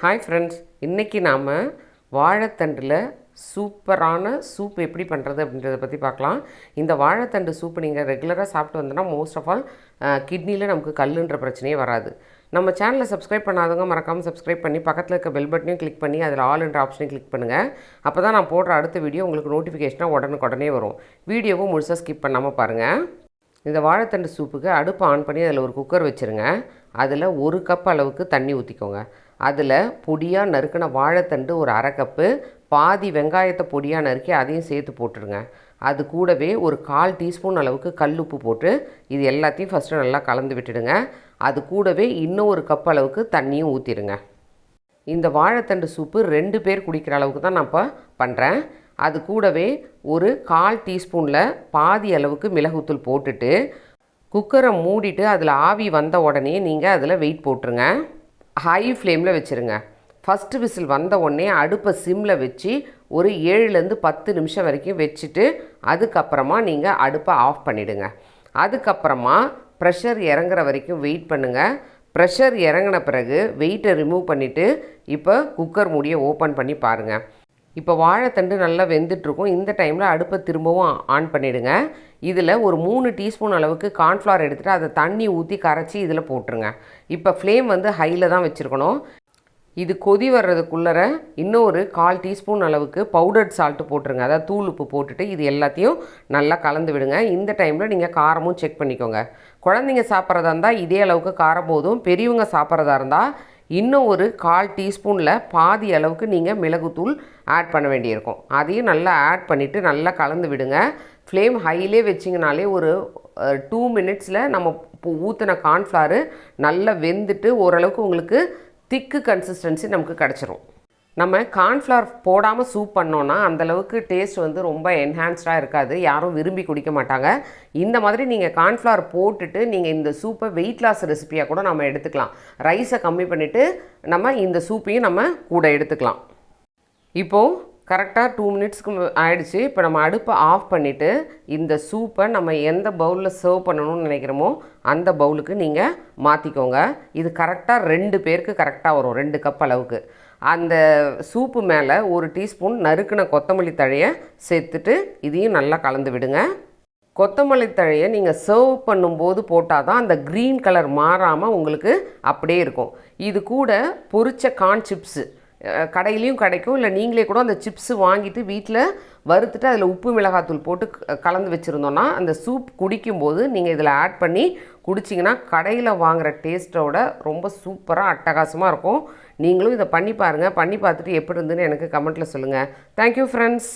Hi friends, இன்றைக்கி நாம் வாழைத்தண்டில் சூப்பரான சூப் எப்படி பண்ணுறது அப்படின்றத பற்றி பார்க்கலாம். இந்த வாழைத்தண்டு சூப்பு நீங்கள் ரெகுலராக சாப்பிட்டு வந்தோன்னா மோஸ்ட் ஆஃப் ஆல் கிட்னியில் நமக்கு கல்லுன்ற பிரச்சனையே வராது. நம்ம சேனலை சப்ஸ்கிரைப் பண்ணாதவங்க மறக்காமல் சப்ஸ்கிரைப் பண்ணி பக்கத்தில் இருக்க பெல் பட்டனையும் கிளிக் பண்ணி அதில் ஆல் என்ற ஆப்ஷனையும் கிளிக் பண்ணுங்கள். அப்போ தான் நான் போடுற அடுத்த வீடியோ உங்களுக்கு நோட்டிஃபிகேஷனாக உடனே வரும். வீடியோவும் முழுசாக ஸ்கிப் பண்ணாமல் பாருங்கள். இந்த வாழைத்தண்டு சூப்புக்கு அடுப்பு ஆன் பண்ணி அதில் ஒரு குக்கர் வச்சுருங்க. அதில் 1 கப் அளவுக்கு தண்ணி ஊற்றிக்கோங்க. அதில் பொடியாக நறுக்கின வாழைத்தண்டு ஒரு 1/2 கப்பு, பாதி வெங்காயத்தை பொடியாக நறுக்கி அதையும் சேர்த்து போட்டுருங்க. அது கூடவே ஒரு 1/4 டீஸ்பூன் அளவுக்கு கல் உப்பு போட்டு இது எல்லாத்தையும் ஃபஸ்ட்டு நல்லா கலந்து விட்டுடுங்க. அது கூடவே இன்னும் 1 கப் அளவுக்கு தண்ணியும் ஊற்றிடுங்க. இந்த வாழைத்தண்டு சூப்பு 2 பேர் குடிக்கிற அளவுக்கு தான் நான் இப்போ பண்ணுறேன். அது கூடவே ஒரு 1/4 டீஸ்பூனில் பாதி அளவுக்கு மிளகுத்தூள் போட்டுட்டு குக்கரை மூடிட்டு அதில் ஆவி வந்த உடனே நீங்கள் அதில் வெயிட் போட்டுருங்க. ஹை ஃப்ளேமில் வச்சுருங்க. ஃபஸ்ட்டு விசில் வந்த உடனே அடுப்பை சிம்மில் வச்சு ஒரு 7லேருந்து 10 நிமிஷம் வரைக்கும் வச்சுட்டு அதுக்கப்புறமா நீங்கள் அடுப்பை ஆஃப் பண்ணிவிடுங்க. அதுக்கப்புறமா ப்ரெஷர் இறங்குற வரைக்கும் வெயிட் பண்ணுங்கள். ப்ரெஷர் இறங்கின பிறகு வெயிட்டை ரிமூவ் பண்ணிவிட்டு இப்போ குக்கர் மூடியை ஓப்பன் பண்ணி பாருங்கள். இப்போ வாழைத்தண்டு நல்லா வெந்துட்டுருக்கும். இந்த டைமில் அடுப்பை திரும்பவும் ஆன் பண்ணிவிடுங்க. இதில் ஒரு 3 டீஸ்பூன் அளவுக்கு கார்ன்ஃப்ளவர் எடுத்துகிட்டு அதை தண்ணி ஊற்றி கரைச்சி இதில் போட்டுருங்க. இப்போ ஃப்ளேம் வந்து ஹையில் தான் வச்சுருக்கணும். இது கொதி வர்றதுக்குள்ளே இன்னும் ஒரு 1/4 டீஸ்பூன் அளவுக்கு பவுடர்ட் சால்ட்டு போட்டுருங்க. அதாவது தூள் உப்பு போட்டுட்டு இது எல்லாத்தையும் நல்லா கலந்து விடுங்க. இந்த டைமில் நீங்கள் காரமும் செக் பண்ணிக்கோங்க. குழந்தைங்க சாப்பிட்றதா இருந்தால் இதே அளவுக்கு காரம் போதும். பெரியவங்க சாப்பிட்றதா இருந்தால் இன்னும் ஒரு 1/4 டீஸ்பூனில் பாதி அளவுக்கு நீங்கள் மிளகுத்தூள் ஆட் பண்ண வேண்டியிருக்கும். அதையும் நல்லா ஆட் பண்ணிவிட்டு நல்லா கலந்து விடுங்க. ஃப்ளேம் ஹையிலே வச்சிங்கனாலே ஒரு 2 மினிட்ஸில் நம்ம ஊற்றின கார்ன்ஃப்ளவர் நல்லா வெந்துட்டு ஓரளவுக்கு உங்களுக்கு திக்கு கன்சிஸ்டன்சி நமக்கு கிடச்சிரும். நம்ம கார்ன்ஃப்ளவர் போடாமல் சூப் பண்ணோன்னா அந்தளவுக்கு டேஸ்ட் வந்து ரொம்ப என்ஹான்ஸ்டாக இருக்காது, யாரும் விரும்பி குடிக்க மாட்டாங்க. இந்த மாதிரி நீங்கள் கார்ன்ஃப்ளவர் போட்டுட்டு நீங்கள் இந்த சூப்பை வெயிட் லாஸ் ரெசிபியாக கூட நம்ம எடுத்துக்கலாம். ரைஸை கம்மி பண்ணிவிட்டு நம்ம இந்த சூப்பையும் நம்ம கூட எடுத்துக்கலாம். இப்போது கரெக்டாக 2 மினிட்ஸ்க்கு ஆயிடுச்சு. இப்போ நம்ம அடுப்பை ஆஃப் பண்ணிவிட்டு இந்த சூப்பை நம்ம எந்த பவுலில் சர்வ் பண்ணணும்னு நினைக்கிறோமோ அந்த பவுலுக்கு நீங்கள் மாற்றிக்கோங்க. இது கரெக்டாக 2 பேருக்கு கரெக்டாக வரும், 2 கப் அளவுக்கு. அந்த சூப்பு மேலே 1 டீஸ்பூன் நறுக்கின கொத்தமல்லி தழையை சேர்த்துட்டு இதையும் நல்லா கலந்து விடுங்க. கொத்தமல்லி தழையை நீங்கள் சர்வ் பண்ணும்போது போட்டால் தான் அந்த க்ரீன் கலர் மாறாமல் உங்களுக்கு அப்படியே இருக்கும். இது கூட பொரிச்ச கார்ன் சிப்ஸு கடையிலையும் கிடைக்கும், இல்லை நீங்களே கூட அந்த சிப்ஸு வாங்கிட்டு வீட்டில் வறுத்துட்டு அதில் உப்பு மிளகாத்தூள் போட்டு கலந்து வச்சுருந்தோன்னா அந்த சூப் குடிக்கும்போது நீங்கள் இதில் ஆட் பண்ணி குடிச்சிங்கன்னா கடையில் வாங்குகிற டேஸ்ட்டோட ரொம்ப சூப்பராக அட்டகாசமாக இருக்கும். நீங்களும் இதை பண்ணி பாருங்கள். பண்ணி பார்த்துட்டு எப்படி இருந்துன்னு எனக்கு கமெண்ட்டில் சொல்லுங்கள். Thank you friends.